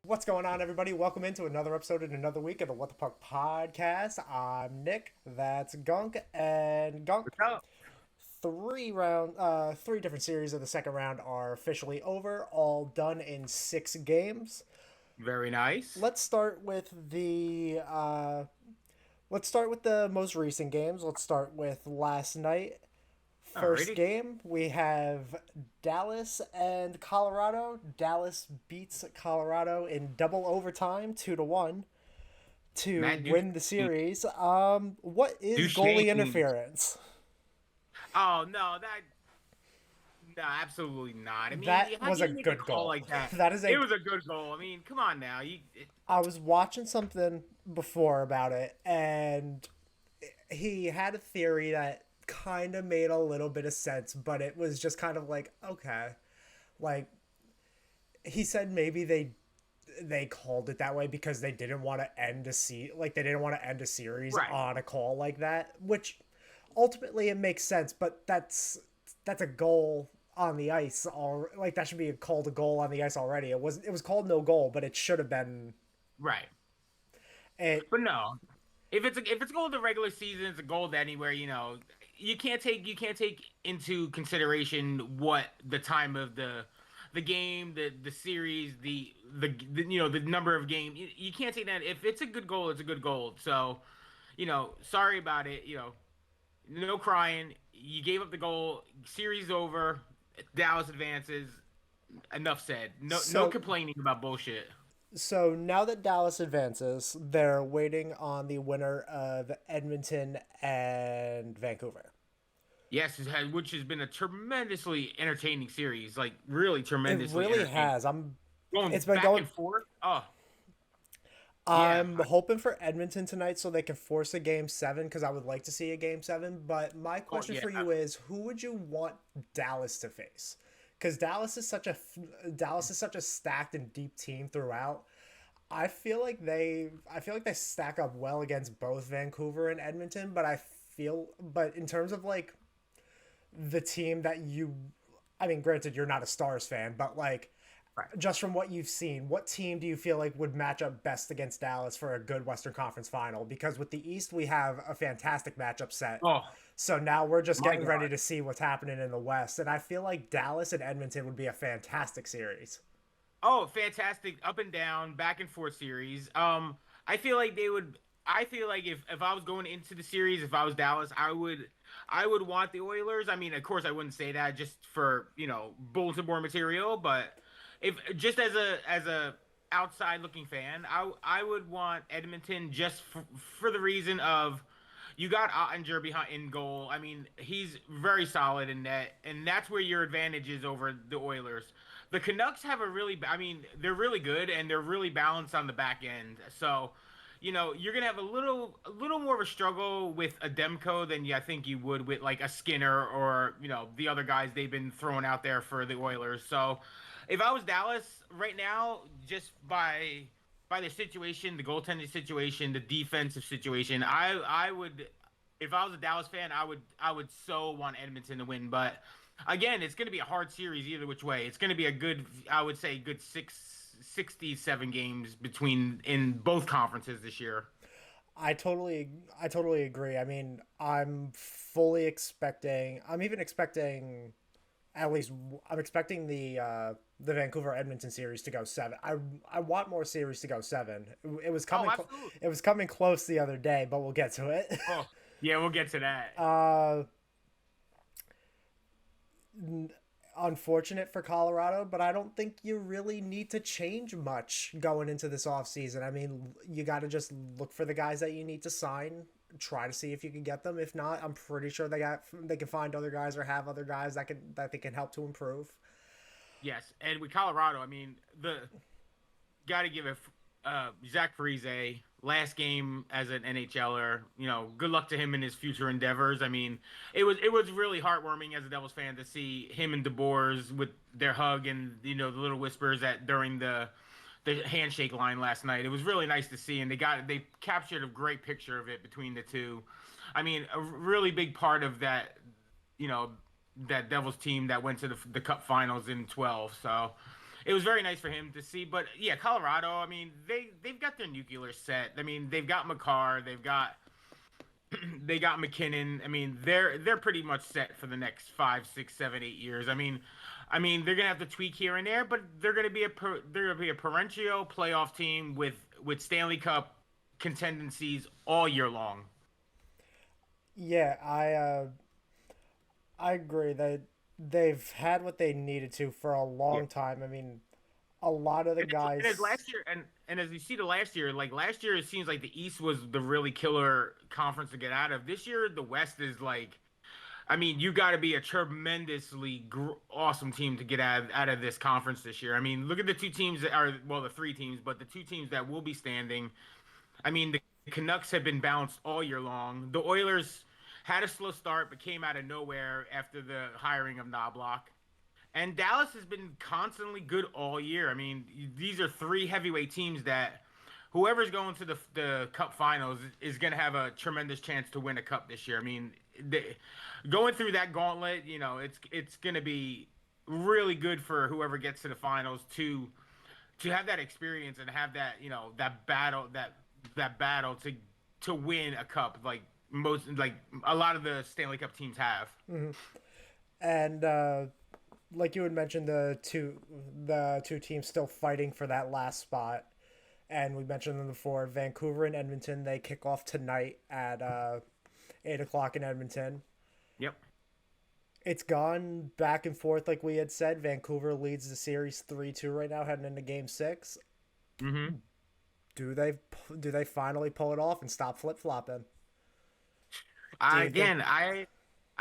What's going on, everybody? Welcome into another episode and another week of the What the Puck podcast. I'm Nick. That's Gunk, and Gunk. What's up? Three different series of the second round are officially over, all done in 6 games. Very nice. Let's start with the most recent games. Let's start with last night. First Alrighty. game, we have Dallas and Colorado. Dallas beats Colorado in double overtime, 2-1, to Matt win the Duchene. series. What is goalie Duchene. interference? Oh no, no, absolutely not. I mean, That how do was a you make a good call goal. like that? That is It a. was a good goal. I mean, come on now. I was watching something before about it, and he had a theory that kind of made a little bit of sense, but it was just kind of like, okay, like he said maybe they called it that way because they didn't want to they didn't want to end a series right. on a call like that, which ultimately it makes sense, but that's a goal on the ice, all like that should be called a goal on the ice already. It was called no goal, but it should have been Right. it. But no, if it's gold the regular season, it's a gold anywhere. You can't take into consideration what the time of the game, the series, the number of games. You can't take that. If it's a good goal, it's a good goal. So, sorry about it. No crying. You gave up the goal. Series over. Dallas advances. Enough said. No So complaining about bullshit. so now that Dallas advances, they're waiting on the winner of Edmonton and Vancouver. Yes, which has been a tremendously entertaining series. Like really It tremendously really entertaining. has. Going It's been back going. and forth. Oh yeah. I'm hoping for Edmonton tonight so they can force a game 7 because I would like to see a game 7. But my Oh question yeah. for you is, who would you want Dallas to face? Because Dallas is such a stacked and deep team throughout. I feel like they stack up well against both Vancouver and Edmonton. But in terms of like the team that you, I mean, granted you're not a Stars fan, but like Right. just from what you've seen, what team do you feel like would match up best against Dallas for a good Western Conference final? Because with the East, we have a fantastic matchup set. Oh So now we're just my getting God. ready to see what's happening in the West. And I feel like Dallas and Edmonton would be a fantastic series. Oh, fantastic up and down, back and forth series. I feel like they would. I feel like if I was going into the series, if I was Dallas, I would want the Oilers. I mean, of course, I wouldn't say that just for bulletin board material, but if just as a outside looking fan, I would want Edmonton just for the reason of you got Ottinger behind in goal. I mean, he's very solid in net, and that's where your advantage is over the Oilers. The Canucks have I mean, they're really good and they're really balanced on the back end. So, you're gonna have a little more of a struggle with a Demko than I think you would with like a Skinner or the other guys they've been throwing out there for the Oilers. So, if I was Dallas right now, just by the situation, the goaltending situation, the defensive situation, I would, if I was a Dallas fan, I would so want Edmonton to win. But again, it's going to be a hard series either which way. It's going to be a good, I would say, good 67 games between in both conferences this year. I totally agree. I mean, I'm even expecting at least I'm expecting the Vancouver Edmonton series to go 7. I want more series to go 7. Oh, absolutely. It was coming close the other day, but we'll get to it. Oh, yeah, we'll get to that. uh, Unfortunate for Colorado, but I don't think you really need to change much going into this offseason. I mean, you got to just look for the guys that you need to sign, try to see if you can get them. If not, I'm pretty sure they can find other guys or have other guys that they can help to improve. Yes, and with Colorado, I mean, the got to give it Zach Parise last game as an NHLer. Good luck to him in his future endeavors. I mean, it was really heartwarming as a Devils fan to see him and DeBoers with their hug and the little whispers at during the handshake line last night. It was really nice to see, and they captured a great picture of it between the two. I mean, a really big part of that, you know, that Devils team that went to the Cup Finals in 12. So it was very nice for him to see. But yeah, Colorado. I mean, they've got their nuclear set. I mean, they've got McCarr. They've got they got McKinnon. I mean, they're pretty much set for the next 5, 6, 7, 8 years. I mean, they're gonna have to tweak here and there, but they're gonna be a perennial playoff team with Stanley Cup contendancies all year long. Yeah, I agree that they've had what they needed to for a Yeah. long time. I mean, a lot of the And as guys. last year, and as you see the last year, like last year, it seems like the East was the really killer conference to get out of. This year, the West is like, I mean, you got to be a tremendously awesome team to get out of this conference this year. I mean, look at the two teams that are, well, the three teams, but the two teams that will be standing. I mean, the Canucks have been bounced all year long. The Oilers had a slow start, but came out of nowhere after the hiring of Knobloch. And Dallas has been constantly good all year. I mean, these are three heavyweight teams that whoever's going to the Cup Finals is going to have a tremendous chance to win a cup this year. I mean, going through that gauntlet, it's going to be really good for whoever gets to the finals to have that experience and have that that battle to win a cup like a lot of the Stanley Cup teams have. And like you had mentioned, the two teams still fighting for that last spot. And we mentioned them before. Vancouver and Edmonton, they kick off tonight at 8 o'clock in Edmonton. Yep. It's gone back and forth, like we had said. Vancouver leads the series 3-2 right now, heading into Game 6. Mm-hmm. Do they do they finally pull it off and stop flip flopping? Do I you think? again, I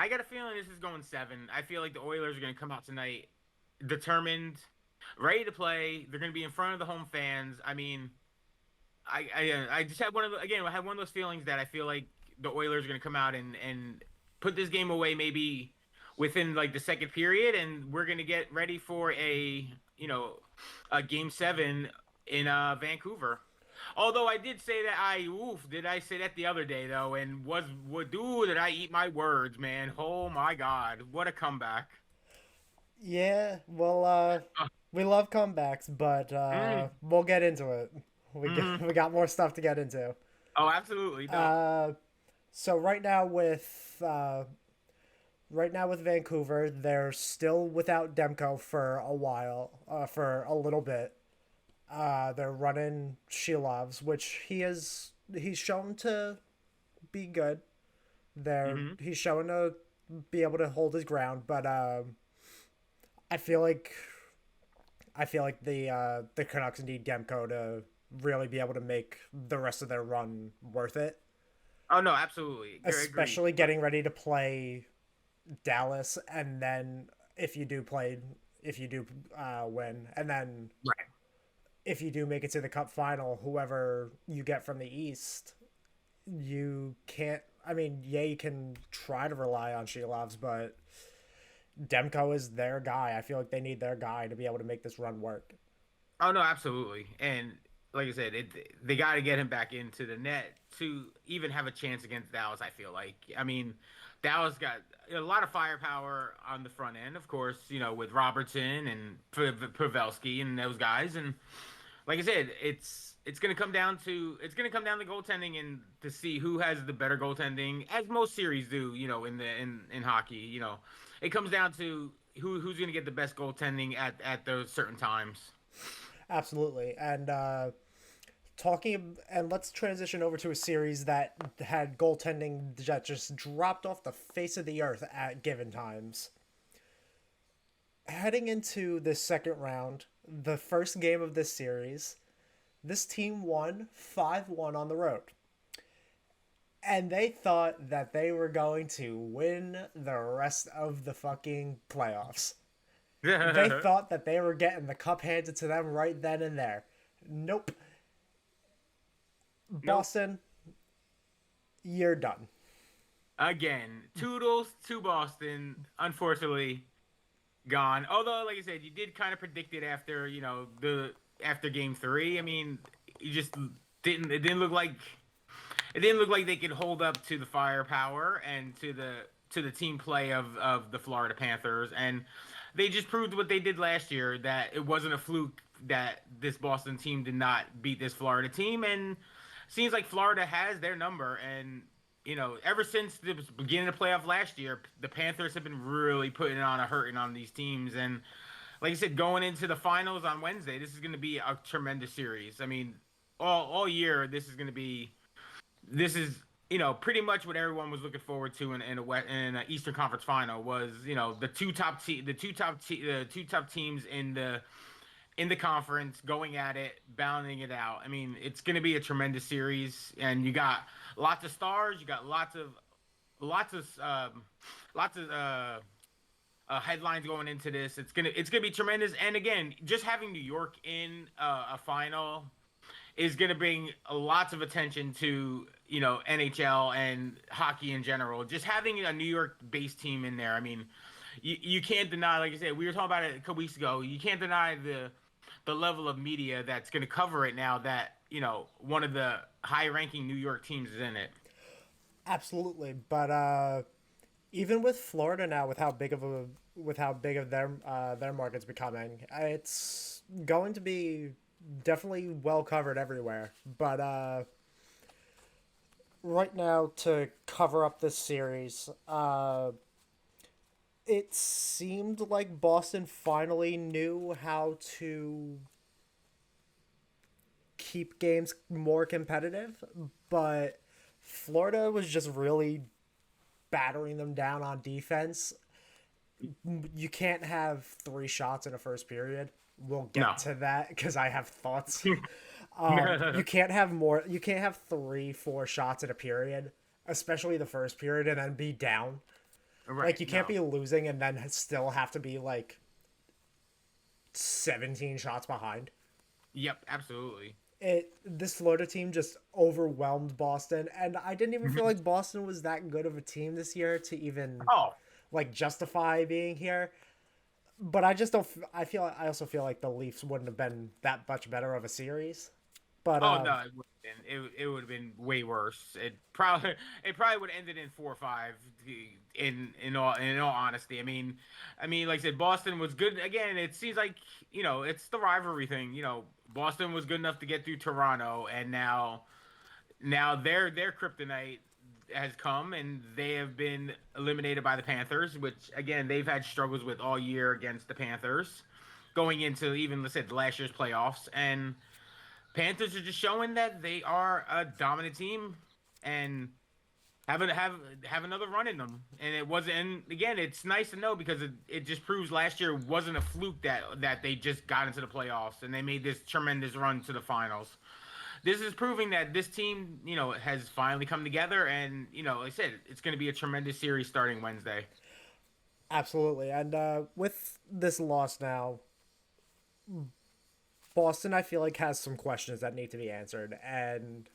got a feeling this is going seven. I feel like the Oilers are going to come out tonight determined, ready to play. They're going to be in front of the home fans. I mean, I just had I had one of those feelings that I feel like the Oilers are going to come out and put this game away maybe within like the second period, and we're going to get ready for a game seven in Vancouver. Although I did say that did I say that the other day though, and did I eat my words, man? Oh my God, what a comeback! Yeah, well, Uh, we love comebacks, but mm, we'll get into it. mm. We got more stuff to get into. Oh, absolutely, no. Uh, so right now with Vancouver, they're still without Demko for a while, for a little bit. They're running Shilovs, which he's shown to be good. Hmm. He's shown to be able to hold his ground, but I feel like the Canucks need Demko to really be able to make the rest of their run worth it, Oh no, absolutely, agreed. especially getting ready to play Dallas, and then if you do play, if you do win, and then Right. if you do make it to the Cup final, whoever you get from the East, you can't. I mean, yeah, you can try to rely on Shilovs, but Demko is their guy. I feel like they need their guy to be able to make this run work. Oh no, absolutely. And like I said, they got to get him back into the net to even have a chance against Dallas. I feel like. I mean, Dallas got a lot of firepower on the front end, of course. With Robertson and Pavelski and those guys. And like I said, it's gonna come down to goaltending and to see who has the better goaltending, as most series do. In hockey, it comes down to who's gonna get the best goaltending at those certain times. Absolutely, and let's transition over to a series that had goaltending that just dropped off the face of the earth at given times. Heading into this second round, the first game of this series, this team won 5-1 on the road. And they thought that they were going to win the rest of the fucking playoffs. They thought that they were getting the cup handed to them right then and there. Nope. Nope. Boston, you're done. Again, Toodles to Boston. Unfortunately, gone. Although, like I said, you did kind of predict it after the after Game 3. I mean, you just didn't. It didn't look like they could hold up to the firepower and to the team play of the Florida Panthers. And they just proved what they did last year, that it wasn't a fluke that this Boston team did not beat this Florida team, and seems like Florida has their number. And ever since the beginning of the playoff last year, the Panthers have been really putting on a hurting on these teams. And like I said, going into the finals on Wednesday, this is going to be a tremendous series. I mean, all year this is going to be this is pretty much what everyone was looking forward to in a Eastern Conference final was the two top teams in the conference going at it, balancing it out. I mean, it's going to be a tremendous series, and you got lots of stars, you got lots of lots of headlines going into this. It's gonna be tremendous, and again, just having New York in a final is going to bring lots of attention to NHL and hockey in general. Just having a New York-based team in there. I mean, you can't deny. Like I said, we were talking about it a couple weeks ago. You can't deny the level of media that's going to cover it now that one of the high-ranking New York teams is in it. Absolutely, but even with Florida now, with how big of their market's becoming, it's going to be definitely well covered everywhere. But right now, to cover up this series, it seemed like Boston finally knew how to keep games more competitive, but Florida was just really battering them down on defense. You can't have three shots in a first period. We'll No. get to that because I have thoughts. You can't have more. You can't have three, four shots in a period, especially the first period, and then be down. Right. Like you can't No. be losing and then still have to be like 17 shots behind. Yep. Absolutely. This Florida team just overwhelmed Boston, and I didn't even feel Mhm. like Boston was that good of a team this year to even Oh. like justify being here. But I just don't. I also feel like the Leafs wouldn't have been that much better of a series. But Oh no, it would have been. It would have been way worse. It probably would have ended in 4-5. In all honesty, I mean, like I said, Boston was good again. It seems like it's the rivalry thing. Boston was good enough to get through Toronto, and now their kryptonite has come, and they have been eliminated by the Panthers, which again they've had struggles with all year against the Panthers, going into even let's say last year's playoffs. And Panthers are just showing that they are a dominant team and have another run in them. And it wasn't. And again, it's nice to know because it just proves last year wasn't a fluke that they just got into the playoffs and they made this tremendous run to the finals. This is proving that this team, has finally come together. And like I said, it's going to be a tremendous series starting Wednesday. absolutely, and with this loss now, Boston I feel like has some questions that need to be answered, and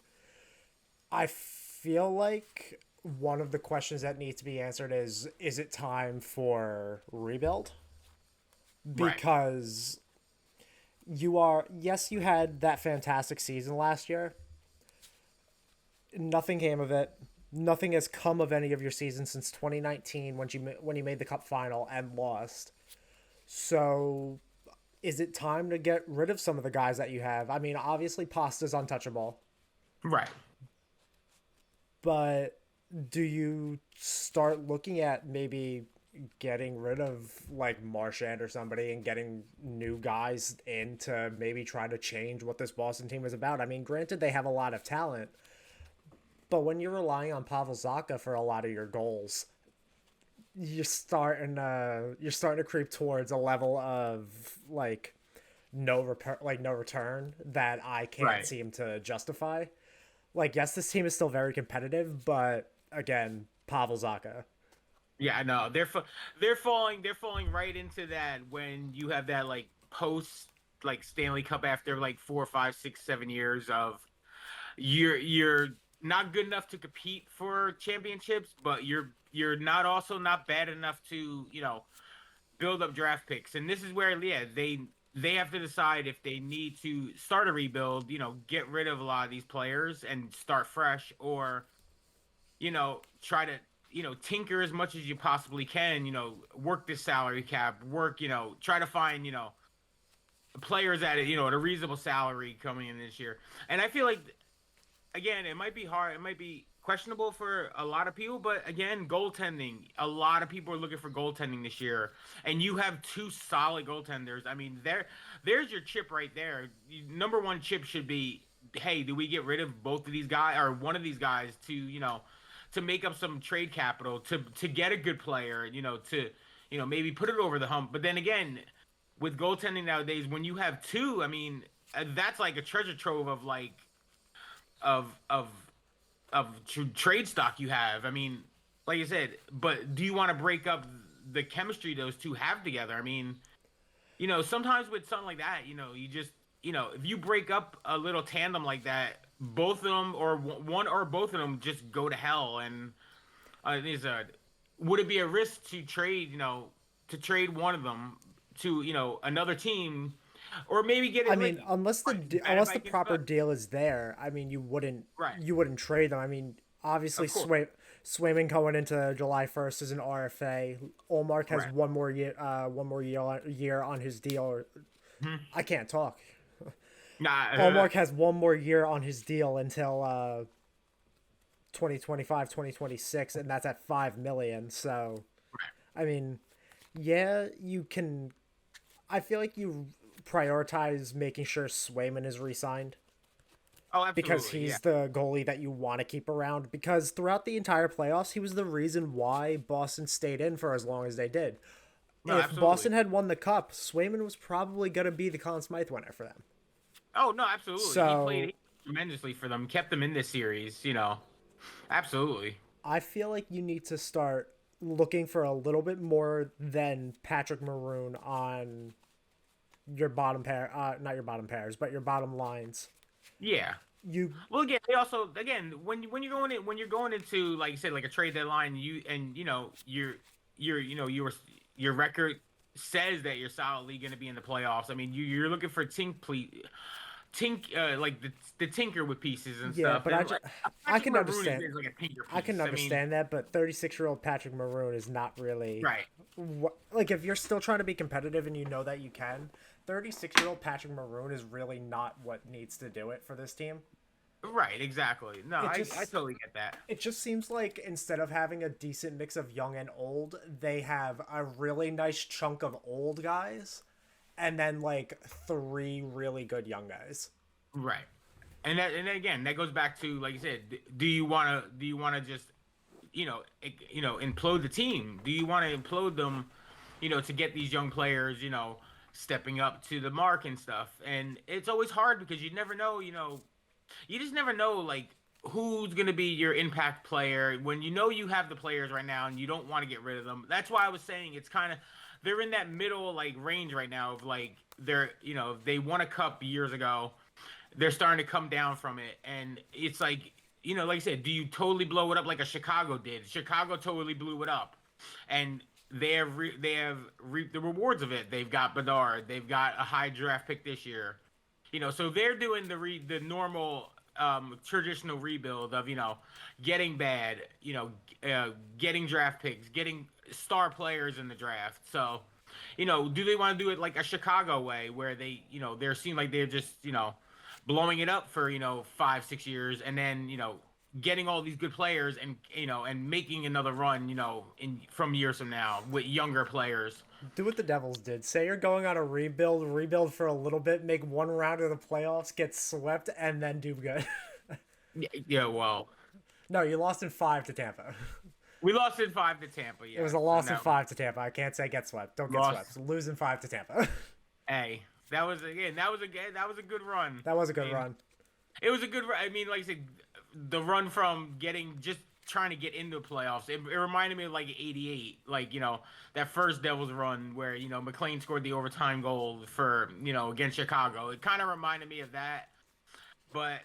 I feel like one of the questions that needs to be answered is it time for rebuild? Right. Because you are yes, you had that fantastic season last year. Nothing came of it. Nothing has come of any of your seasons since 2019 when you made the cup final and lost. So, is it time to get rid of some of the guys that you have? I mean, obviously Pasta's untouchable, Right. but do you start looking at maybe getting rid of like Marchand or somebody and getting new guys in to maybe try to change what this Boston team is about? I mean, granted they have a lot of talent, but when you're relying on Pavel Zacha for a lot of your goals, you're starting to creep towards a level of like no return that I can't Right. seem to justify. Like yes, this team is still very competitive, but again, Pavel Zacha. Yeah, I know. They're falling right into that when you have that like post like Stanley Cup after like 4, 5, 6, 7 years of you're not good enough to compete for championships, but you're not also not bad enough to, build up draft picks. And this is where yeah, they have to decide if they need to start a rebuild, get rid of a lot of these players and start fresh or try to tinker as much as you possibly can. Work this salary cap, work, try to find, players at at a reasonable salary coming in this year. And I feel like again, it might be hard, it might be questionable for a lot of people, but again, goaltending. A lot of people are looking for goaltending this year, and you have two solid goaltenders. I mean, there's your chip right there. Number one chip should be, hey, do we get rid of both of these guys or one of these guys to to make up some trade capital to get a good player, to maybe put it over the hump. But then again, with goaltending nowadays, when you have two, I mean, that's like a treasure trove of like of of trade stock you have. I mean, like I said, but do you want to break up the chemistry those two have together? I mean, sometimes with something like that, you just, if you break up a little tandem like that, both of them or one or both of them just go to hell. And would it be a risk to trade, to trade one of them to, another team, or maybe get I it mean, like unless the against proper good? deal is there, I mean, Right, you wouldn't trade them. I mean, obviously, of course, Swayman going into July 1st is an RFA. Olmark has right. one more year on his deal. Mhm. I can't talk. Nah, Olmark has one more year on his deal until 2025, 2026, and that's at 5 million. So, I mean, yeah, you can. I feel like you prioritize making sure Swayman is re-signed oh, because absolutely, yeah. he's the goalie that you want to keep around. Because throughout the entire playoffs, he was the reason why Boston stayed in for as long as they did. No, If absolutely. Boston had won the cup, Swayman was probably going to be the Conn Smythe winner for them. Oh no, absolutely. He So played tremendously for them, kept them in this series. Absolutely. I feel like you need to start looking for a little bit more than Patrick Maroon on your bottom pair, not your bottom pairs, but your bottom lines. Yeah. You, Well, again, they also again when you're going into like you said like a trade deadline, your record says that you're solidly going to be in the playoffs. I mean, you're looking for like the tinker with pieces and yeah, stuff. but And like, I Patrick can Maroon understand, is like a tinker I can piece. I mean, understand that, but 36-year-old Patrick Maroon is not really right. like if you're still trying to be competitive and you know that you can. 36-year-old Patrick Maroon is really not what needs to do it for this team. Right, exactly. No, It I just totally get that. it just seems like instead of having a decent mix of young and old, they have a really nice chunk of old guys and then like three really good young guys. Right. And then again, that goes back to like you said, do you want to just implode the team? Do you want to implode them, to get these young players, stepping up to the mark and stuff? And it's always hard because you never know, you just never know like who's going to be your impact player when you have the players right now and you don't want to get rid of them. That's why I was saying it's kind of they're in that middle like range right now of like they're they won a cup years ago, they're starting to come down from it, and it's like like I said, do you totally blow it up like a Chicago did? Chicago totally blew it up, and they have reaped the rewards of it. They've got Bedard, they've got a high draft pick this year, so they're doing the normal traditional rebuild of getting bad, getting draft picks, getting star players in the draft. So do they want to do it like a Chicago way where they, they seem like they're just, blowing it up for, 5, 6 years and then, getting all these good players and, and making another run, in from years from now with younger players. Do what the Devils did. Say you're going on a rebuild for a little bit, make one round of the playoffs, get swept, and then do good. Yeah, yeah, well, No, you lost in five to Tampa. we lost in 5 to Tampa, It was yes. a And loss in that five to Tampa. I can't say get swept. Don't get lost. swept. Losing five to Tampa. Hey, that was a good run. That was a I good mean, run. it was a good run. I mean, like I said, the run from getting just trying to get into the playoffs. It reminded me of like '88, like that first Devils run where McLean scored the overtime goal for against Chicago. It kind of reminded me of that, but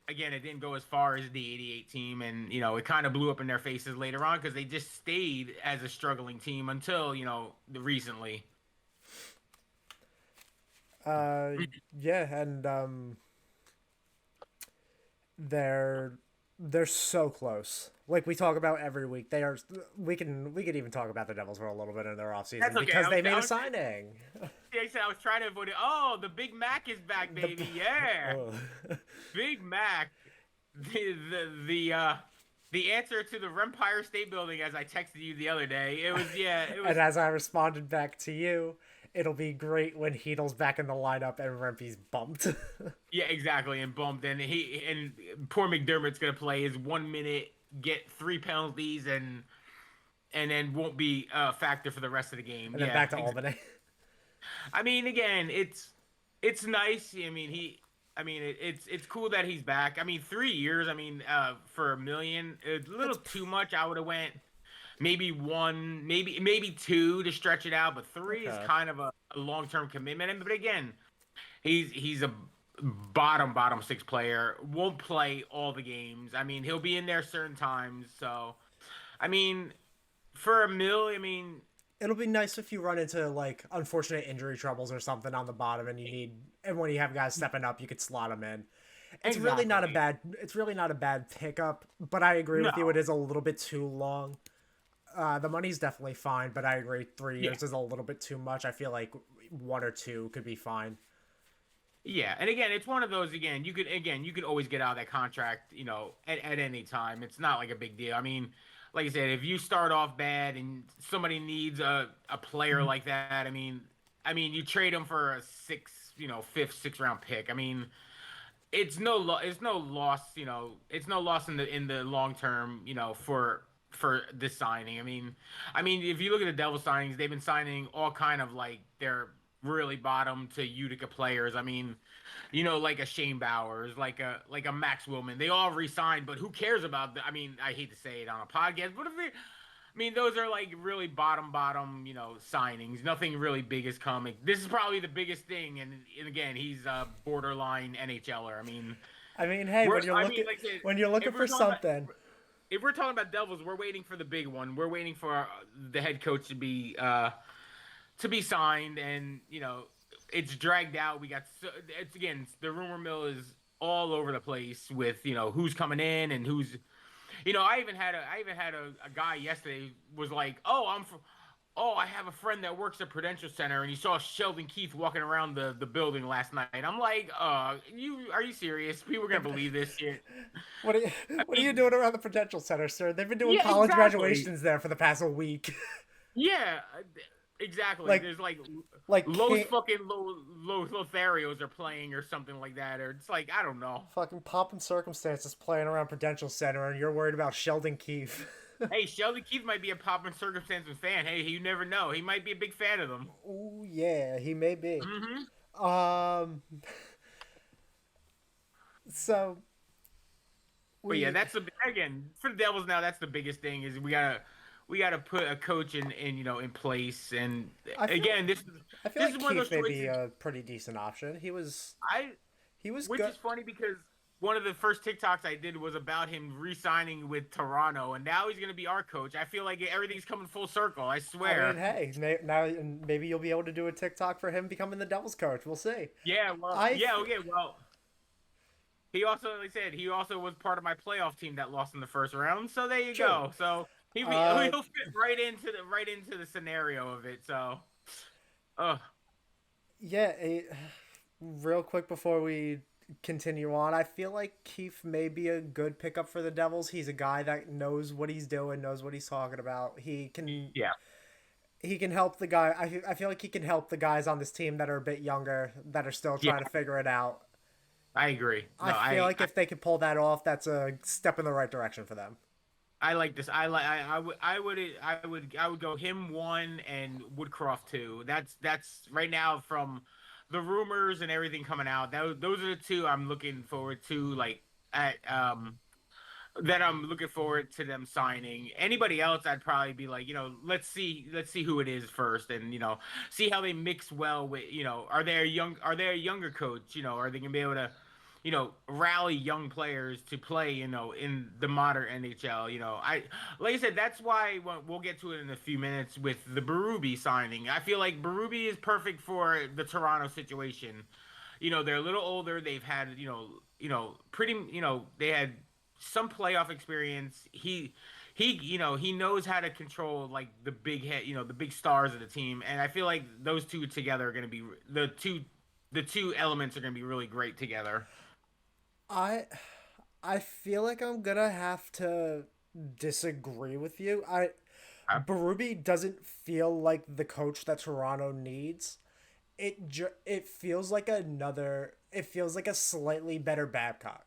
again, it didn't go as far as the '88 team, and it kind of blew up in their faces later on because they just stayed as a struggling team until recently. Uh, yeah, and they're They're so close. Like we talk about every week. They are. We could even talk about the Devils for a little bit in their That's offseason okay. because they made a signing. Yeah, I said I was trying to avoid it. Oh, the Big Mac is back, The baby. Yeah, oh. Big Mac. The answer to the Empire State Building, as I texted you the other day. It was yeah. It And was as I responded back to you, it'll be great when Heedle's back in the lineup and Rempe's bumped. yeah, exactly. And bumped, and poor McDermott's gonna play his 1 minute, get 3 penalties, and then won't be a factor for the rest of the game. And then Yeah, back to Albany. I mean, again, it's nice. I mean, it's cool that he's back. I mean, 3 years. I mean, for $1 million, a little That's too much. I would have went maybe one, maybe two to stretch it out, but three is okay. kind of a long term commitment. But again, he's a bottom six player. Won't play all the games. I mean, he'll be in there certain times. So, I mean, for $1 million, I mean, It'll be nice if you run into like unfortunate injury troubles or something on the bottom, and when you have guys stepping up, you could slot them in. It's really not a exactly. bad. It's really not a bad pickup, but I agree with you. It No. is a little bit too long. The money's definitely fine, but I agree. 3 years Yeah. is a little bit too much. I feel like one or two could be fine. Yeah, and again, it's one of those. You could always get out of that contract, at any time. It's not like a big deal. I mean, like I said, if you start off bad and somebody needs a player like that, I mean, you trade them for a fifth, sixth round pick. I mean, it's no loss. It's no loss in the long term. For this signing. I mean, if you look at the Devil signings, they've been signing all kind of like they're really bottom to Utica players. I mean, like a Shane Bowers, like a Max Willman. They all re-signed, but who cares about the? I mean, I hate to say it on a podcast, but those are like really bottom, signings. Nothing really big is coming. This is probably the biggest thing, and again, he's a borderline NHLer. I mean, hey, Like I said, when you're looking if we're for talking about something, if we're talking about Devils, we're waiting for the big one. We're waiting for the head coach to be signed, and it's dragged out. It's again, the rumor mill is all over the place with who's coming in and who's. I even had a guy yesterday was like, oh, I have a friend that works at Prudential Center, and he saw Sheldon Keefe walking around the building last night. I'm like, are you serious? People are gonna believe this shit. what are you, I what are you mean, doing around the Prudential Center, sir? They've been doing yeah, college exactly. graduations there for the past week. Yeah, exactly. like There's like like Los King, fucking Lotharios are playing or something like that, or it's like I don't know. fucking Pop and Circumstances playing around Prudential Center, and you're worried about Sheldon Keefe. Hey, Sheldon Keefe might be a Pop and Circumstances fan. Hey, you never know. He might be a big fan of them. Oh yeah, he may be. Hmm. Um, so But yeah, we, that's again for the Devils now. That's the biggest thing is we gotta put a coach in place. And I feel, again, this I feel this like is one of Keefe those may be choices. a pretty decent option. I He was Which good. is funny because one of the first TikToks I did was about him re-signing with Toronto, and now he's going to be our coach. I feel like everything's coming full circle. I I mean, swear. hey, now maybe you'll be able to do a TikTok for him becoming the Devils coach. We'll see. Yeah, well, I yeah, okay, well, he also, like I said, he also was part of my playoff team that lost in the first round. So there you true. go. So Uh, he'll fit right into the scenario of it. So, uh, yeah. Real quick before we continue on, I feel like Keefe may be a good pickup for the Devils. He's a guy that knows what he's doing, knows what he's talking about. yeah, He can help the guy. I feel like he can help the guys on this team that are a bit younger, that are still yeah, trying to figure it out. I agree. I No, feel like if they could pull that off, that's a step in the right direction for them. I like this. I would go him one and Woodcroft two. That's right now from the rumors and everything coming out. Those are the two I'm looking forward to. Like at that I'm looking forward to them signing. Anybody else, I'd probably be like, let's see who it is first, and see how they mix well with, are they a younger coach? Are they gonna be able to, rally young players to play, in the modern NHL? Like I said, that's why we'll get to it in a few minutes with the Berube signing. I feel like Berube is perfect for the Toronto situation. They're a little older. They've had, pretty, they had some playoff experience. He knows how to control like the big head, the big stars of the team, and I feel like those two together are going to be the two elements are going to be really great together. I I feel like I'm gonna have to disagree with you. Okay. Berube doesn't feel like the coach that Toronto needs. It feels like another. It feels like a slightly better Babcock.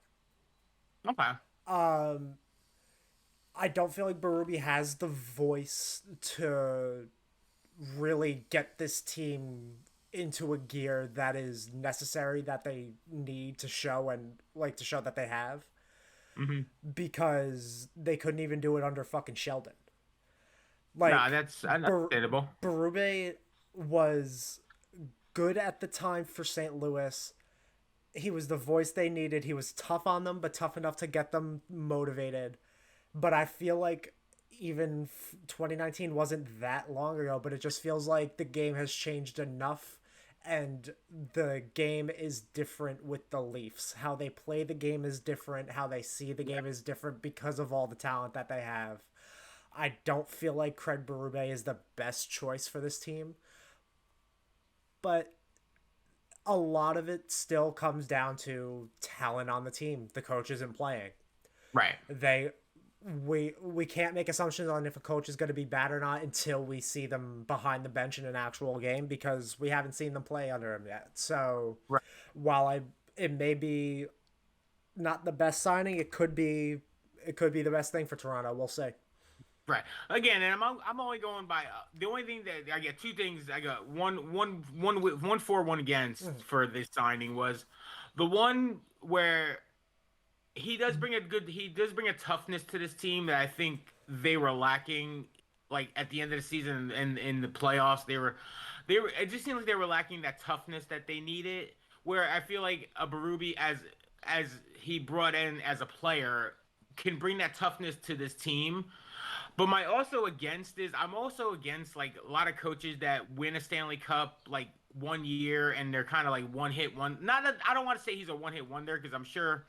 Okay. Um, I don't feel like Berube has the voice to really get this team into a gear that is necessary, that they need to show, and like to show that they have, Hmm. because they couldn't even do it under fucking Sheldon. No, Like that's understandable. Berube was good at the time for St. Louis. He was the voice they needed. He was tough on them, but tough enough to get them motivated. But I feel like even 2019 wasn't that long ago, but it just feels like the game has changed enough, and the game is different with the Leafs. How they play the game is different, how they see the game is different because of all the talent that they have. I don't feel like Craig Berube is the best choice for this team, but a lot of it still comes down to talent on the team. The coach isn't playing. Right. They we can't make assumptions on if a coach is going to be bad or not until we see them behind the bench in an actual game, because we haven't seen them play under him yet. So Right. while I it may be not the best signing, it could be the best thing for Toronto. We'll see. Right. Again, and I'm only going by the only thing that I get two things. I got one for, one against for this signing was the one where he does bring a toughness to this team that I think they were lacking, like at the end of the season and in the playoffs. They were it just seemed like they were lacking that toughness that they needed, where I feel like a Berube, as he brought in as a player, can bring that toughness to this team. But my also against is I'm also against like a lot of coaches that win a Stanley Cup like 1 year and they're kind of like one hit one. Not that I don't want to say he's a one hit wonder, because I'm sure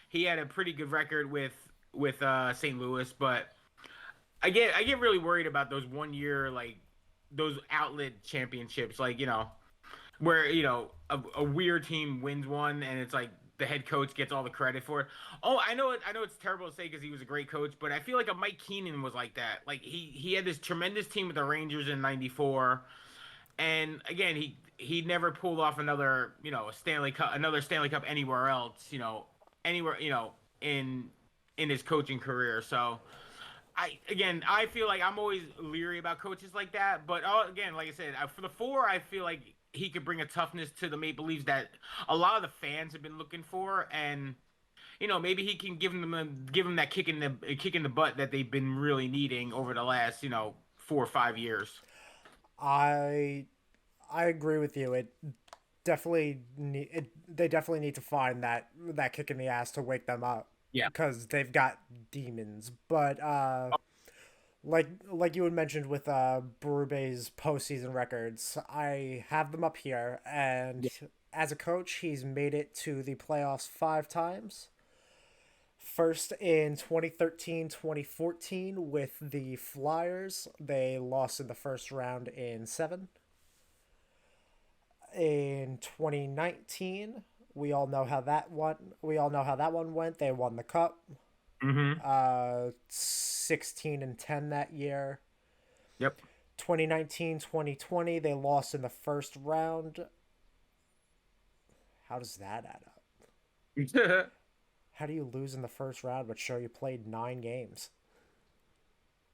he had a pretty good record with St. Louis, but I get really worried about those 1 year, like those outlet championships, like where a weird team wins one and it's like the head coach gets all the credit for it. Oh, I know it's terrible to say because he was a great coach, but I feel like a Mike Keenan was like that. Like he had this tremendous team with the Rangers in '94, and again he never pulled off another Stanley Cup anywhere else. Anywhere in his coaching career. So I feel like I'm always leery about coaches like that. But again, like I said, for the four, I feel like he could bring a toughness to the Maple Leafs that a lot of the fans have been looking for, and maybe he can give them that kick in the butt that they've been really needing over the last 4 or 5 years. I I agree with you. They definitely need to find that kick in the ass to wake them up, Yeah. because they've got demons. But like you had mentioned with Berube's postseason records, I have them up here, and Yeah. as a coach, he's made it to the playoffs 5 times. First in 2013, 2014 with the Flyers. They lost in the first round in 7. In 2019, we all know how that one went. They won the cup. Mm-hmm. 16 and 10 that year. Yep. 2019, 2020, they lost in the first round. How does that add up? How do you lose in the first round but show you played 9 games?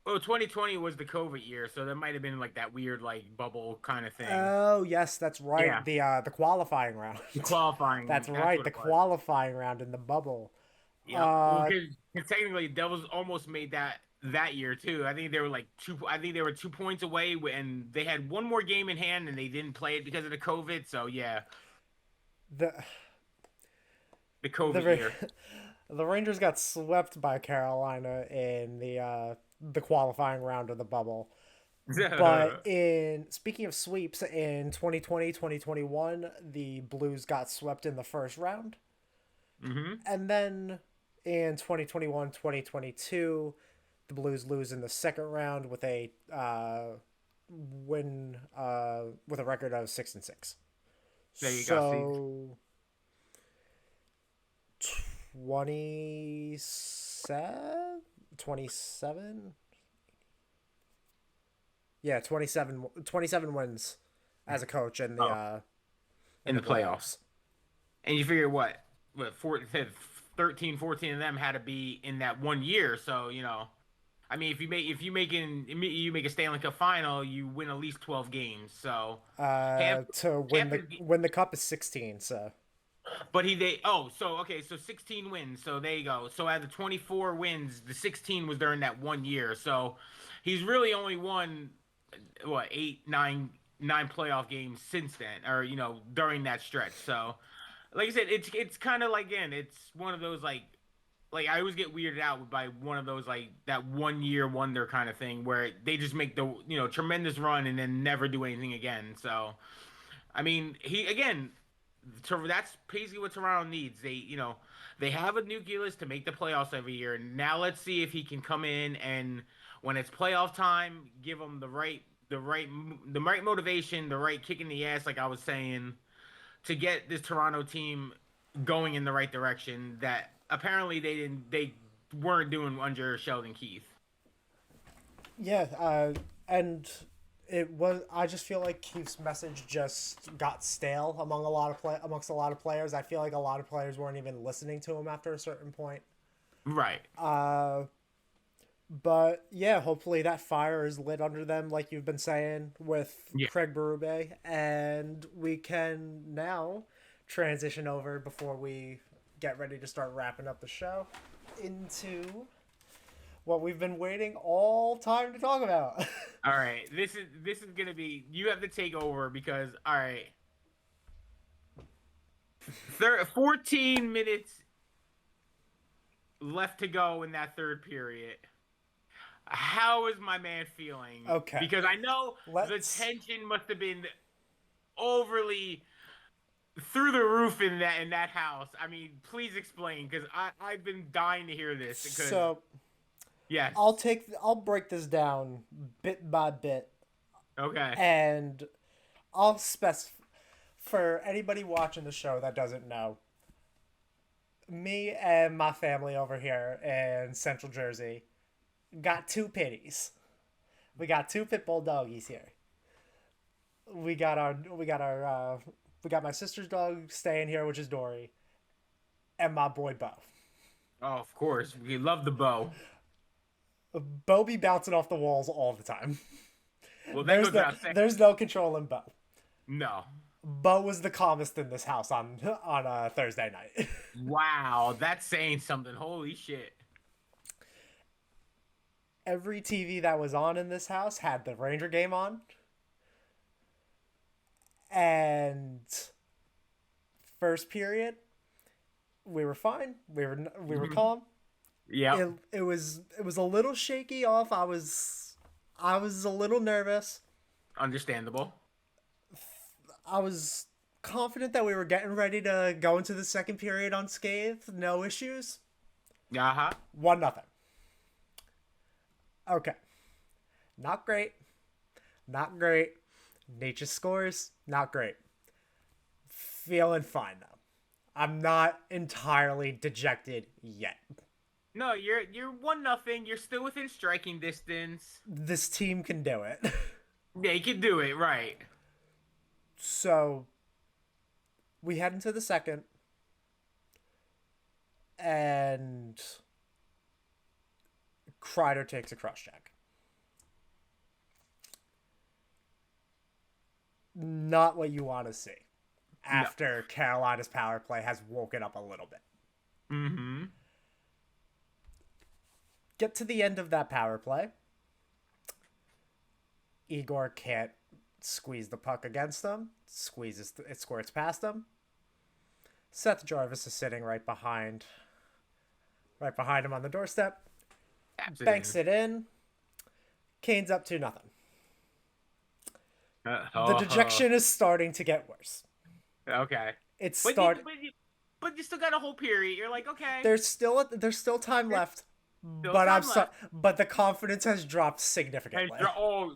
Well, 2020 was the COVID year, so that might have been like that weird like bubble kind of thing. Oh, yes, that's right. Yeah. The qualifying round. The qualifying, That's that's right, what the it was. qualifying round in the bubble. Yep. Well, Uh because technically Devils almost made that year too. I think they were like two. I think they were 2 points away, and they had one more game in hand, and they didn't play it because of the COVID. So yeah, the the the COVID year. Ra- the Rangers got swept by Carolina in the qualifying round of the bubble. But in speaking of sweeps, in 2020, 2021, the Blues got swept in the first round. Hmm. And then In 2021-2022, the Blues lose in the second round with a win with a record of 6-6. There you go. See, So 27, 27, yeah, 27 wins as a coach oh, in in the the playoffs. playoffs. And you figure what 13, 14 of them had to be in that 1 year. So I mean, if you make a Stanley Cup final, you win at least 12 games. So half To half is win the cup is 16. So but he they oh so okay, so 16 wins. So there you go. So out of the 24 wins, the 16 was during that 1 year. So he's really only won what nine playoff games since then, or during that stretch. So like I said, it's kind of like, again, it's one of those like I always get weirded out by one of those, like that 1 year wonder kind of thing where they just make the tremendous run and then never do anything again. So I mean, he again, that's basically what Toronto needs. They have a nucleus to make the playoffs every year. Now let's see if he can come in and when it's playoff time, give them the right motivation, the right kick in the ass, like I was saying, to get this Toronto team going in the right direction that apparently they weren't doing under Sheldon Keefe. yeah, and it was. I just feel like Keith's message just got stale amongst a lot of players. I feel like a lot of players weren't even listening to him after a certain point. Right. But yeah, hopefully that fire is lit under them, like you've been saying with Yeah. Craig Berube, and we can now transition over before we get ready to start wrapping up the show into what we've been waiting all time to talk about. All right. This is gonna be, you have to take over because, all right, 14 minutes left to go in that third period. How is my man feeling? Okay, Because I know the let's. tension must have been overly through the roof in that house. I mean, please explain because I've been dying to hear this because So yes. I'll break this down bit by bit, Okay. and I'll specify for anybody watching the show that doesn't know. Me and my family over here in Central Jersey got two pitties. We got two pit bull doggies here. We got my sister's dog staying here, which is Dory, and my boy Bo. Oh, of course. We love the bow. Bo be bouncing off the walls all the time. Well, that goes without saying. There's no controlling Bo. No. Bo was the calmest in this house on a Thursday night. Wow, that's saying something. Holy shit. Every TV that was on in this house had the Ranger game on, and first period we were fine. We were calm. Yeah. It was a little shaky off. I was a little nervous. Understandable. I was confident that we were getting ready to go into the second period unscathed, no issues. Uh-huh. 1-0. Okay. Not great. Not great. Nature scores. Not great. Feeling fine though. I'm not entirely dejected yet. No, you're 1-0. You're still within striking distance. This team can do it. Yeah, you can do it, right. So we head into the second, and Kreider takes a cross check. Not what you want to see after Carolina's power play has woken up a little bit. Mm-hmm. Get to the end of that power play. Igor can't squeeze the puck against them. It squirts past them. Seth Jarvis is sitting right behind him on the doorstep. Absolutely. Banks it in. Kane's up 2-0. The dejection is starting to get worse. Okay. It's But start. but you still got a whole period. You're like, okay, There's still time there's left, still but time left. but the confidence has dropped And significantly. oh,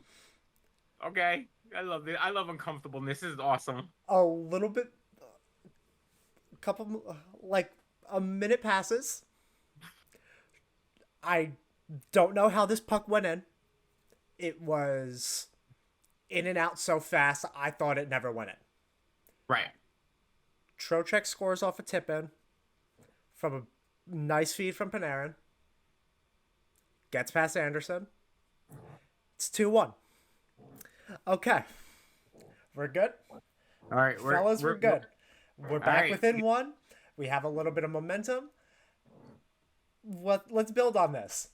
okay. I love it. I love uncomfortableness. This is awesome. A little bit, like a minute passes. I don't know how this puck went in. It was in and out so fast, I thought it never went in. Right. Trocheck scores off a tip in from a nice feed from Panarin. Gets past Anderson. It's 2-1. Okay. We're good. All right, Fellas, we're good. We're back right. within one. We have a little bit of momentum. Let's build on this.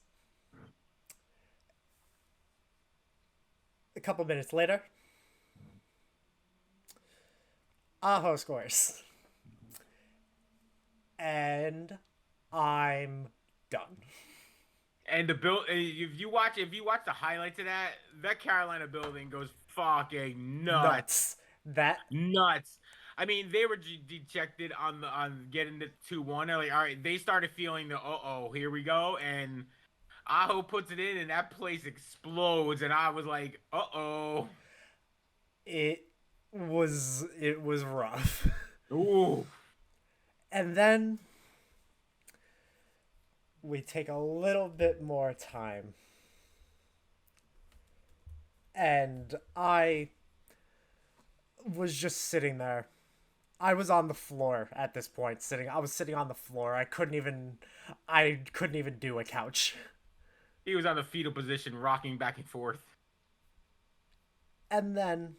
A couple minutes later, Aho scores. And I'm done. And the build, if you watch the highlights of that Carolina building goes fucking nuts. Nuts. I mean, they were dejected on getting the 2-1. They're like, all right, they started feeling the here we go, and Aho puts it in, and that place explodes, and I was like, It was rough. Ooh. And then we take a little bit more time. And I was just sitting there. I was on the floor at this point, I was sitting on the floor. I couldn't even do a couch. He was on the fetal position, rocking back and forth. And then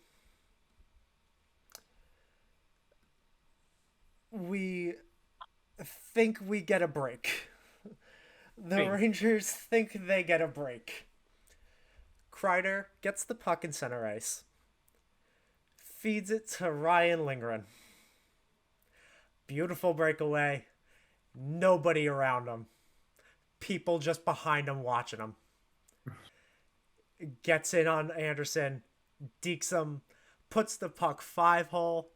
we think we get a break. The Rangers think they get a break. Kreider gets the puck in center ice. Feeds it to Ryan Lindgren. Beautiful breakaway. Nobody around him. People just behind him watching him. Gets in on Anderson. Dekes him. Puts the puck 5-hole.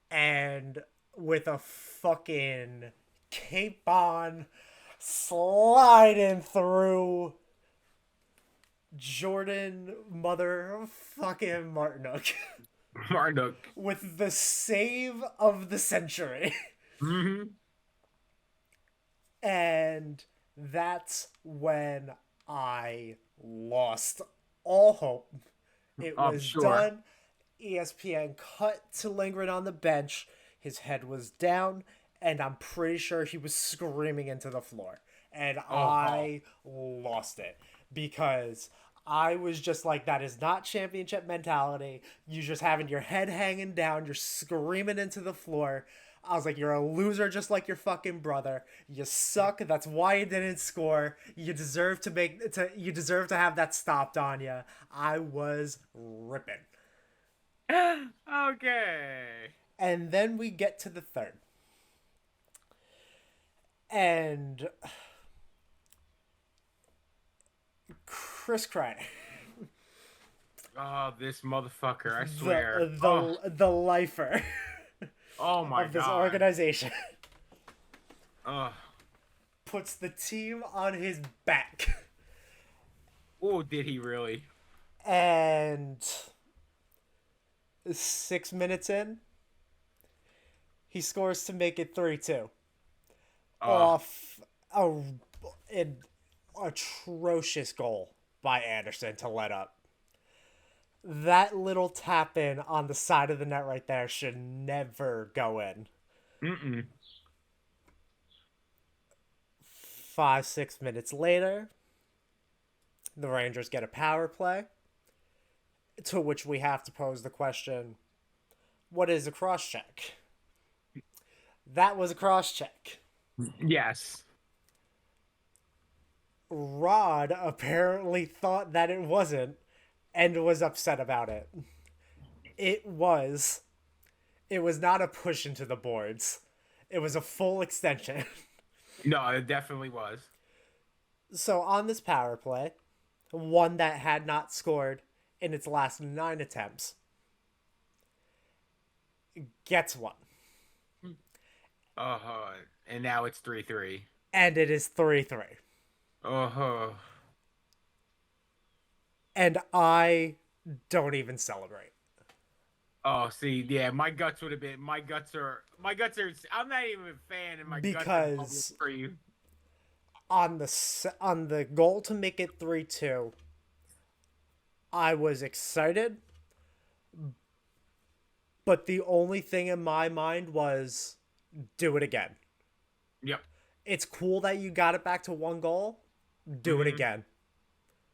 And with a fucking cape on, sliding through Jordan motherfucking Martinook. Marduk. With the save of the century. Mm-hmm. And that's when I lost all hope. It was done. ESPN cut to Lindgren on the bench. His head was down, and I'm pretty sure he was screaming into the floor. And I lost it because I was just like, that is not championship mentality. You just having your head hanging down. You're screaming into the floor. I was like, you're a loser just like your fucking brother. You suck. That's why you didn't score. You deserve to have that stopped on you. I was ripping. Okay. And then we get to the third. And Chris Kreider. Oh, this motherfucker, I swear. The lifer Oh my of this God. organization. Oh. Puts the team on his back. Oh, did he really? And 6 minutes in, he scores to make it 3-2. Off an atrocious goal by Anderson to let up. That little tap in on the side of the net right there should never go in. 5-6 minutes later, the Rangers get a power play, to which we have to pose the question, what is a cross check? That was a cross check. Yes. Rod apparently thought that it wasn't and was upset about it. It was not a push into the boards. It was a full extension. No, it definitely was. So on this power play, one that had not scored in its last 9 attempts gets one. Uh-huh. And now it's 3-3. and it is 3-3. Uh-huh. And I don't even celebrate Oh, see, yeah, my guts are I'm not even a fan and my guts are bubbling because for you. on the goal to make it 3-2, I was excited, but the only thing in my mind was do it again. Yep. It's cool that you got it back to one goal. Do it Mm-hmm. again.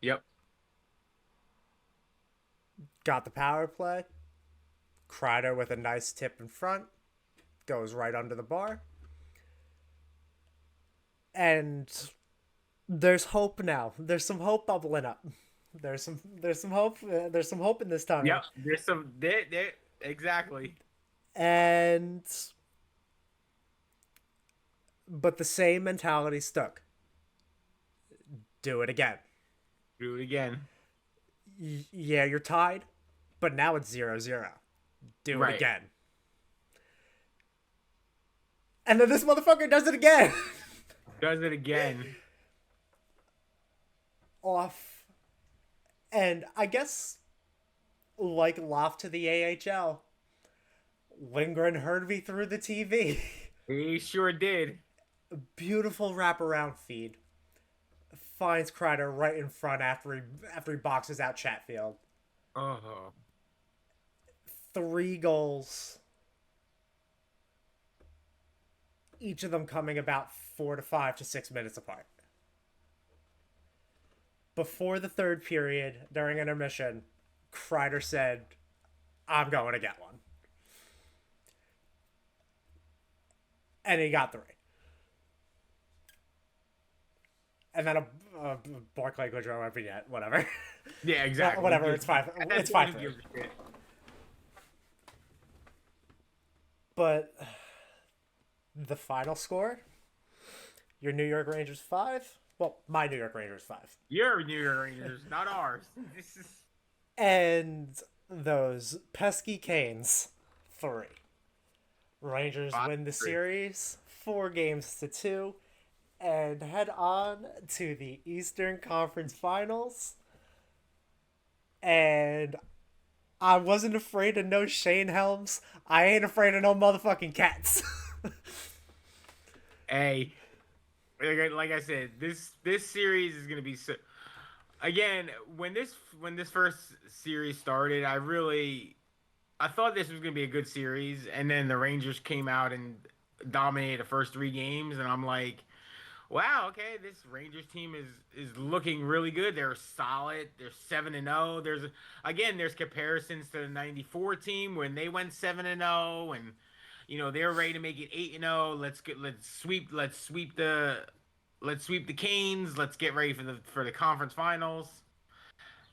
Yep. Got the power play. Kreider with a nice tip in front. Goes right under the bar. And there's hope now. There's some hope bubbling up. There's some hope. There's some hope in this tunnel. Yep. There's some there exactly. And but the same mentality stuck. Do it again. Do it again. Yeah, you're tied, but now it's 0-0. Do it Right. again. And then this motherfucker does it again. Does it again. Off. And I guess, like Loft to the AHL, Lindgren heard me through the TV. He sure did. Beautiful wraparound feed. Finds Kreider right in front after he boxes out Chatfield. Uh-huh. 3 goals. Each of them coming about 4 to 5 to 6 minutes apart. Before the third period, during intermission, Kreider said, I'm going to get one. And he got 3. And then a Barclay Goodrow every net, whatever. Yeah, exactly. Whatever, it's 5. At that It's point, 5. who gives a shit? But the final score, your New York Rangers 5. Well, my New York Rangers 5. Your New York Rangers, not ours. This is And those pesky Canes 3. Rangers win the 5-3. series 4-2 and head on to the Eastern Conference Finals. And I wasn't afraid of no Shane Helms. I ain't afraid of no motherfucking cats. Hey, like I said, this series is gonna be so. Again, when this first series started, I thought this was gonna be a good series, and then the Rangers came out and dominated the first 3 games, and I'm like, wow, okay, this Rangers team is looking really good. They're solid. They're 7-0. There's comparisons to the '94 team when they went 7-0, and they're ready to make it 8-0. Let's sweep the Canes. Let's get ready for the conference finals.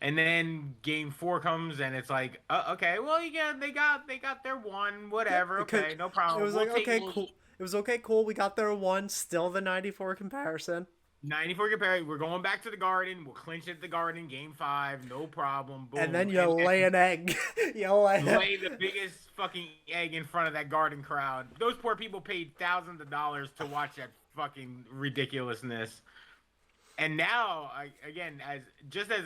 And then game 4 comes and it's like, okay, well, they got their one, whatever, Because okay, no it problem. was like, okay, cool. It was okay, cool. We got there one. Still the 94 comparison. 94 compare. We're going back to the Garden. We'll clinch it at the Garden, game 5, no problem. Boom. And then you lay an egg. you lay the biggest fucking egg in front of that Garden crowd. Those poor people paid thousands of dollars to watch that fucking ridiculousness. And now, again, as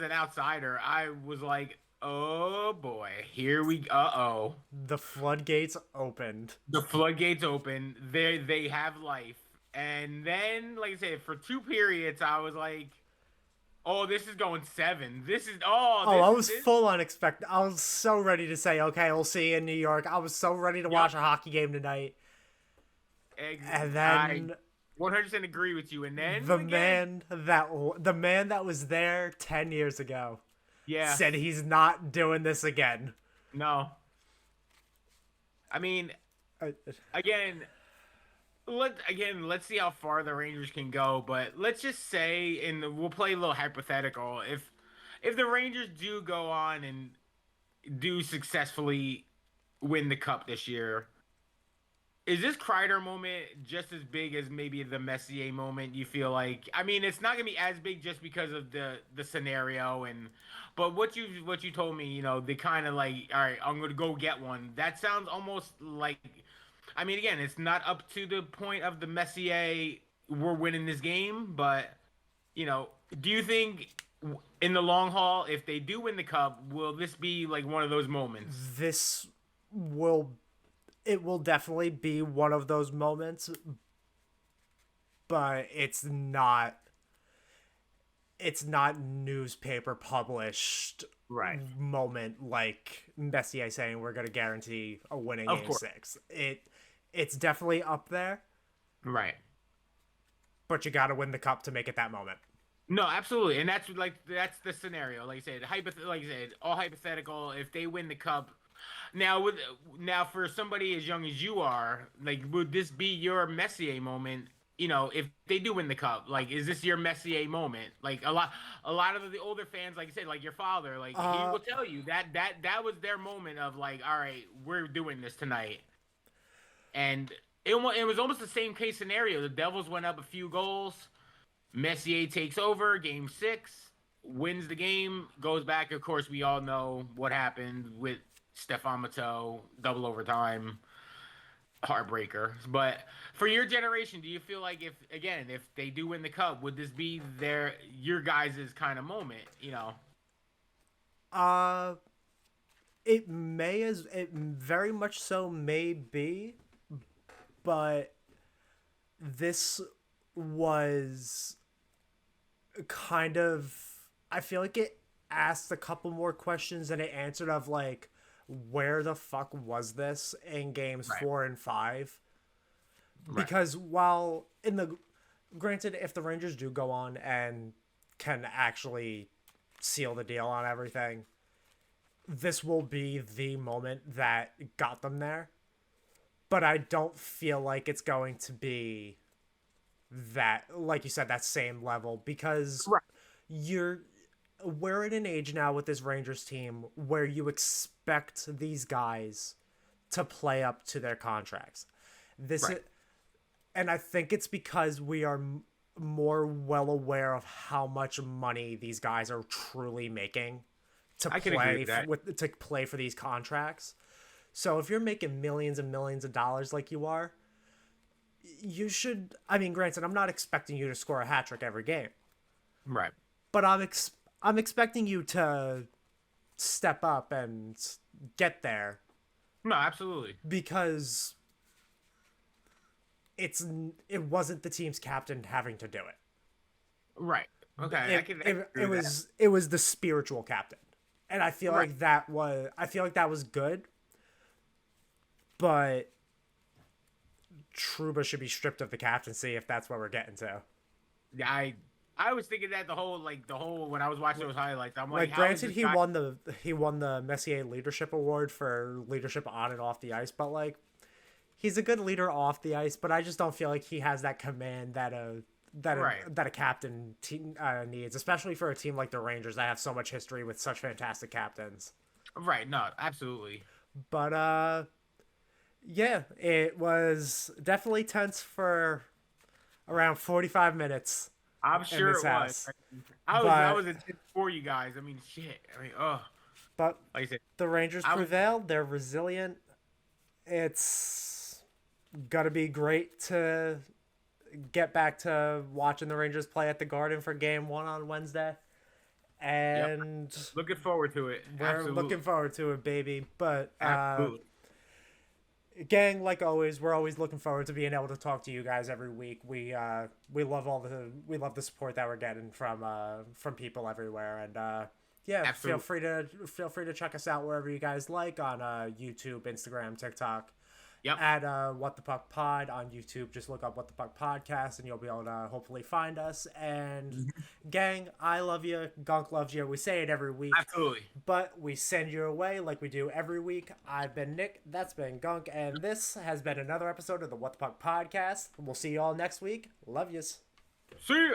an outsider, I was like, oh boy, here we go. The floodgates opened. The floodgates open. They have life. And then, like I said, for 2 periods, I was like, oh, this is going 7. This is I was full unexpected. I was so ready to say, okay, we'll see you in New York. I was so ready to watch a hockey game tonight. And then 100% agree with you. And then the man that was there 10 years ago, said he's not doing this again. No. I mean, again, let's see how far the Rangers can go. But let's just say, and we'll play a little hypothetical. If the Rangers do go on and do successfully win the cup this year, is this Kreider moment just as big as maybe the Messier moment? You feel like? I mean, it's not gonna be as big just because of the scenario but what you told me, they kind of like, all right, I'm gonna go get one. That sounds almost like I mean, again, it's not up to the point of the Messier. We're winning this game, but do you think in the long haul, if they do win the cup, will this be like one of those moments? This will it will definitely be one of those moments, but it's not newspaper published Right. moment like Messier saying we're going to guarantee a winning Of game course. 6. It's definitely up there, Right. but you got to win the cup to make it that moment. No, absolutely, and that's the scenario. Like I said, all hypothetical. If they win the cup, now for somebody as young as you are, like, would this be your Messier moment? If they do win the cup, like, is this your Messier moment? Like a lot of the older fans, like I said, like your father, like he Uh will tell you that was their moment of like, all right, we're doing this tonight, and it was almost the same case scenario. The Devils went up a few goals. Messier takes over game 6, wins the game, goes back. Of course, we all know what happened with Stefan Matteau, double overtime, heartbreaker. But for your generation, do you feel like if they do win the cup, would this be your guys' kind of moment? uh it very much so may be, but this was kind of, I feel like it asked a couple more questions than it answered of like where the fuck was this in games Right. 4 and 5, Right. because while in the granted if the Rangers do go on and can actually seal the deal on everything, this will be the moment that got them there, but I don't feel like it's going to be that, like you said, that same level, because Right. you're we're in an age now with this Rangers team where you expect these guys to play up to their contracts. This Right. is, and I think it's because we are more well aware of how much money these guys are truly making to I can agree play with that. to play for these contracts. So if you're making millions and millions of dollars like you are, you should. I mean, granted, I'm not expecting you to score a hat trick every game, Right. but I'm expecting you to step up and get there, No, absolutely. because it wasn't the team's captain having to do it. Right. Okay. It I can it, agree it with that. was it was the spiritual captain, and Right. I feel like that was good, but Truba should be stripped of the captaincy if that's what we're getting to. Yeah, I was thinking that the whole when I was watching those highlights, I'm like, Like, how is granted, this guy? he won the Messier Leadership Award for leadership on and off the ice, but like, he's a good leader off the ice. But I just don't feel like he has that command Right. that a captain needs, especially for a team like the Rangers that have so much history with such fantastic captains. Right. No, absolutely. But yeah, it was definitely tense for around 45 minutes I'm in sure this it was. house. I was But intense for you guys. I mean, shit. I mean, oh, but like I said, the Rangers I was prevailed. They're resilient. It's gonna be great to get back to watching the Rangers play at the Garden for Game 1 on Wednesday, yep. and Looking forward to it. we're looking Absolutely. forward to it, baby. But Absolutely. gang, like always, we're always looking forward to being able to talk to you guys every week. We love the support that we're getting from people everywhere, and yeah, Absolutely. feel free to check us out wherever you guys like on YouTube, Instagram, TikTok. Yep. At What the Puck Pod on YouTube, just look up What the Puck Podcast, and you'll be able to hopefully find us. And gang, I love you. Gunk loves you. We say it every week, Absolutely. but we send you away like we do every week. I've been Nick. That's been Gunk, and this has been another episode of the What the Puck Podcast. We'll see you all next week. Love yous. See ya.